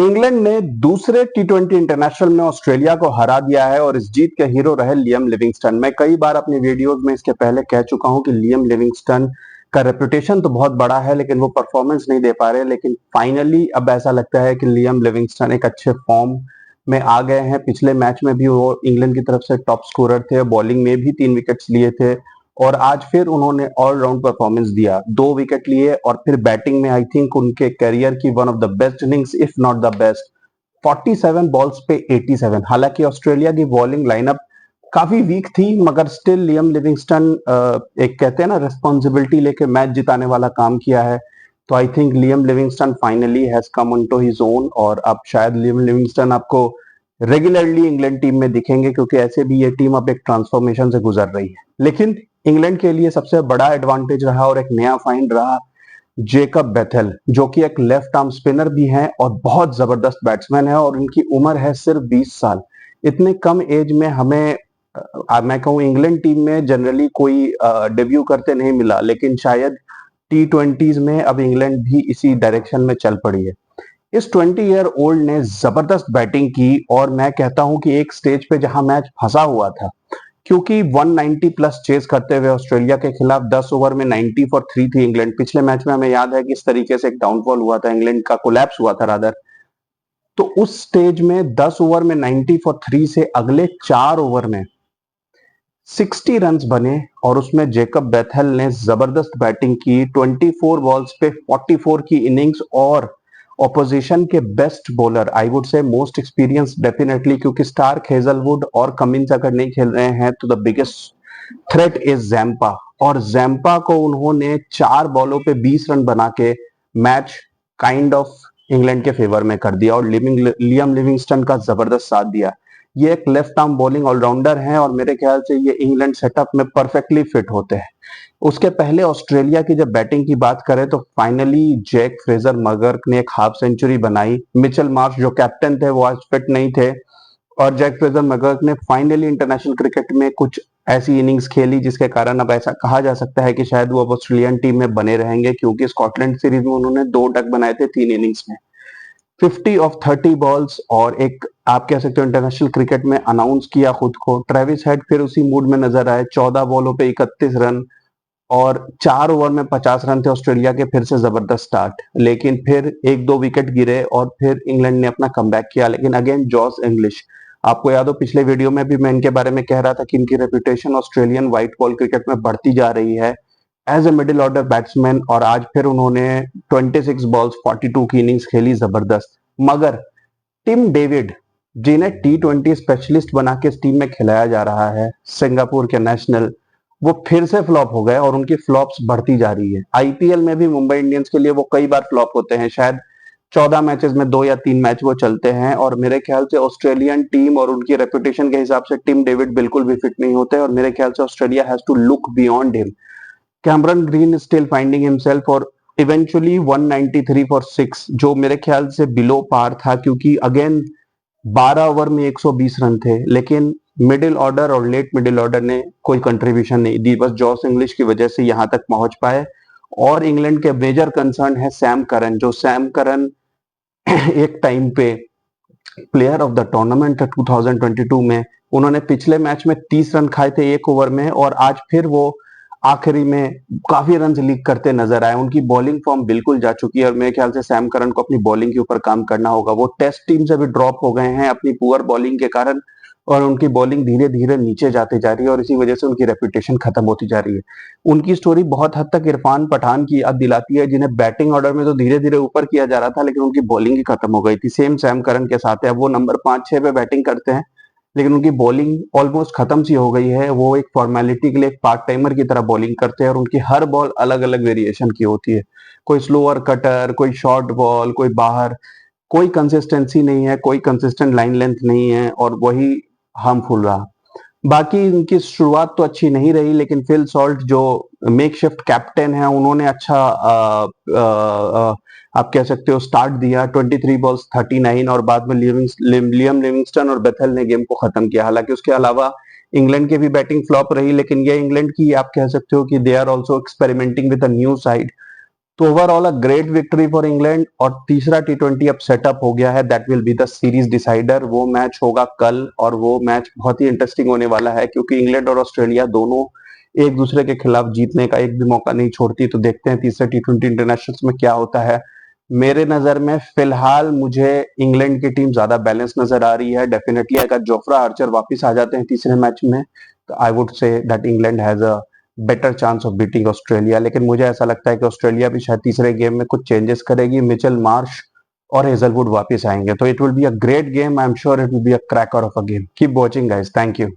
England ने दूसरे टी20 international में ऑस्ट्रेलिया को हरा दिया है और इस जीत के हीरो रहे लियम लिविंगस्टन। मैं कई बार अपनी वीडियोस में इसके पहले कह चुका हूं कि लियम लिविंगस्टन का रेपुटेशन तो बहुत बड़ा है, लेकिन वो परफॉर्मेंस नहीं दे पा रहे। लेकिन फाइनली अब ऐसा लगता है कि लियम लिविंगस्टन एक अच्छे फॉर्म में आ गए हैं। पिछले मैच में भी वो इंग्लैंड की तरफ से टॉप स्कोरर थे, बॉलिंग में भी 3 विकेट्स लिए थे और आज फिर उन्होंने ऑलराउंड परफॉर्मेंस दिया, 2 विकेट लिए और फिर बैटिंग में आई थिंक उनके करियर की one of the best innings if not the best. 47 balls पे 87। हालांकि ऑस्ट्रेलिया की बॉलिंग लाइनअप काफी वीक थी, मगर स्टिल लियम लिविंगस्टन एक कहते हैं ना रिस्पॉन्सिबिलिटी लेके मैच जिताने वाला काम किया है। तो I think Liam Livingstone finally has come on to his own और अब शायद लियम लिविंगस्टन आपको रेगुलरली इंग्लैंड टीम में दिखेंगे, क्योंकि ऐसे भी ये टीम अब एक ट्रांसफॉर्मेशन से गुजर रही है। लेकिन इंग्लैंड के लिए सबसे बड़ा एडवांटेज रहा और एक नया फाइंड रहा जेकब बेथेल, जो कि एक लेफ्ट आर्म स्पिनर भी हैं और बहुत जबरदस्त बैट्समैन है और उनकी उम्र है सिर्फ 20 साल। इतने कम एज में हमें मैं कहूँ इंग्लैंड टीम में जनरली कोई डेब्यू करते नहीं मिला, लेकिन शायद टी20s में अब इंग्लैंड भी इसी डायरेक्शन में चल पड़ी है। इस 20 ईयर ओल्ड ने जबरदस्त बैटिंग की और मैं कहता हूं कि एक स्टेज पे जहां मैच फंसा हुआ था, क्योंकि 190 प्लस चेस करते हुए ऑस्ट्रेलिया के खिलाफ 10 ओवर में 90 फॉर 3 थी इंग्लैंड। पिछले मैच में हमें याद है कि इस तरीके से एक डाउनफॉल हुआ था, इंग्लैंड का कोलैप्स हुआ था रादर। तो उस स्टेज में 10 ओवर में 90 फॉर 3 से अगले 4 ओवर में 60 रन्स बने और उसमें जेकब बेथेल ने जबरदस्त बैटिंग की। 24 बॉल्स पे 44 की इनिंग्स और ऑपोजिशन के best bowler, I would say most experience definitely, क्योंकि स्टार्क, हेजलवुड और कमिंस अगर नहीं खेल रहे हैं तो the biggest threat is Zampa. और जैम्पा को उन्होंने 4 बॉलों पे 20 रन बना के मैच काइंड ऑफ इंग्लैंड के फेवर में कर दिया और लियम लिविंगस्टन का जबरदस्त साथ दिया। ये एक लेफ्ट आर्म बॉलिंग ऑलराउंडर हैं और मेरे ख्याल से ये इंग्लैंड सेटअप में परफेक्टली फिट होते हैं। उसके पहले ऑस्ट्रेलिया की जब बैटिंग की बात करें तो फाइनली जैक फ्रेजर मगर्क ने एक हाफ सेंचुरी बनाई। मिचेल मार्श जो कैप्टन थे वो आज फिट नहीं थे और जैक फ्रेजर मगर्क ने फाइनली इंटरनेशनल क्रिकेट में कुछ ऐसी इनिंग्स खेली जिसके कारण अब ऐसा कहा जा सकता है कि शायद वो अब ऑस्ट्रेलियन टीम में बने रहेंगे, क्योंकि स्कॉटलैंड सीरीज में उन्होंने 2 डक बनाए थे 3 इनिंग्स में। 50 ऑफ 30 बॉल्स और एक आप कह सकते हो इंटरनेशनल क्रिकेट में अनाउंस किया खुद को। ट्रेविस हेड फिर उसी मूड में नजर आए, 14 बॉलों पे 31 रन और 4 ओवर में 50 रन थे ऑस्ट्रेलिया के। फिर से जबरदस्त स्टार्ट, लेकिन फिर 1-2 विकेट गिरे और फिर इंग्लैंड ने अपना कमबैक किया। लेकिन अगेन जॉस इंग्लिश, आपको याद हो पिछले वीडियो में भी मैं इनके बारे में कह रहा था कि इनकी reputation Australian white ball cricket में बढ़ती जा रही है as a middle order batsman. और आज फिर उन्होंने 26 बॉल्स 42 की इनिंग्स खेली, जबरदस्त। मगर टिम डेविड, जिन्हें टी20 स्पेशलिस्ट बना के इस टीम में खिलाया जा रहा है, सिंगापुर के नेशनल, वो फिर से फ्लॉप हो गए और उनकी फ्लॉप्स बढ़ती जा रही है। आईपीएल में भी मुंबई इंडियंस के लिए वो कई बार फ्लॉप होते हैं, शायद 14 मैचेस में 2 या 3 मैच वो चलते हैं। और मेरे ख्याल से ऑस्ट्रेलियन टीम और उनकी रेपुटेशन के हिसाब से टिम डेविड बिल्कुल भी फिट नहीं होते और मेरे ख्याल से Australia has to look beyond him. Cameron Green is still finding himself और इवेंचुअली 193 फॉर 6, जो मेरे ख्याल से बिलो पार था, क्योंकि अगेन 12 ओवर में 120 रन थे, लेकिन मिडिल ऑर्डर और लेट मिडिल ऑर्डर ने कोई कंट्रीब्यूशन नहीं दी। बस जॉस इंग्लिश की वजह से यहां तक पहुंच पाए। और इंग्लैंड के मेजर कंसर्न है सैम करन, जो सैम करन एक टाइम पे प्लेयर ऑफ द टूर्नामेंट 2022 में, उन्होंने पिछले मैच में 30 रन खाए थे 1 ओवर में और आज फिर वो आखिरी में काफी रन लीक करते नजर आए। उनकी बॉलिंग फॉर्म बिल्कुल जा चुकी है और मेरे ख्याल से सैम करन को अपनी बॉलिंग के ऊपर काम करना होगा। वो टेस्ट टीम से भी ड्रॉप हो गए हैं अपनी पुअर बॉलिंग के कारण और उनकी बॉलिंग धीरे धीरे नीचे जाती जा रही है और इसी वजह से उनकी रेपुटेशन खत्म होती जा रही है। उनकी स्टोरी बहुत हद तक इरफान पठान की याद दिलाती है, जिन्हें बैटिंग ऑर्डर में तो धीरे धीरे ऊपर किया जा रहा था लेकिन उनकी बॉलिंग ही खत्म हो गई थी। सेम सैम करन के साथ है, अब वो नंबर 5-6 पे बैटिंग करते हैं लेकिन उनकी बॉलिंग ऑलमोस्ट खत्म सी हो गई है। वो एक फॉर्मेलिटी के लिए एक पार्ट टाइमर की तरह बॉलिंग करते हैं और उनकी हर बॉल अलग अलग वेरिएशन की होती है, कोई स्लोअर कटर, कोई शॉर्ट बॉल, कोई बाहर, कोई कंसिस्टेंसी नहीं है, कोई कंसिस्टेंट लाइन लेंथ नहीं है और वही हार्मफुल रहा। बाकी इनकी शुरुआत तो अच्छी नहीं रही, लेकिन फिल सॉल्ट जो मेकशिफ्ट कैप्टन है उन्होंने अच्छा आप कह सकते हो स्टार्ट दिया। 23 बॉल्स 39 और बाद में लियम लिविंगस्टन और बेथेल ने गेम को खत्म किया। हालांकि उसके अलावा इंग्लैंड की भी बैटिंग फ्लॉप रही, लेकिन ये इंग्लैंड की आप कह सकते हो कि they are also experimenting with a new side. तो overall a great victory for England. और तीसरा टी20 अब सेटअप हो गया है, that will be the series decider. वो मैच होगा कल और वो मैच बहुत ही इंटरेस्टिंग होने वाला है, क्योंकि इंग्लैंड और ऑस्ट्रेलिया दोनों एक दूसरे के खिलाफ जीतने का एक भी मौका नहीं छोड़ती। तो देखते हैं तीसरे टी20 इंटरनेशनल में क्या होता है। मेरे नजर में फिलहाल मुझे इंग्लैंड की टीम ज्यादा बैलेंस नजर आ रही है। डेफिनेटली अगर जोफ्रा आर्चर वापस आ जाते हैं तीसरे मैच में, तो आई would say that England has a better chance of beating Australia. लेकिन मुझे ऐसा लगता है कि ऑस्ट्रेलिया भी शायद तीसरे गेम में कुछ चेंजेस करेगी। मिचेल मार्श और हेजलवुड वापस आएंगे, तो it will be a great game. I am sure it will be a cracker of a game. Keep watching guys, thank you.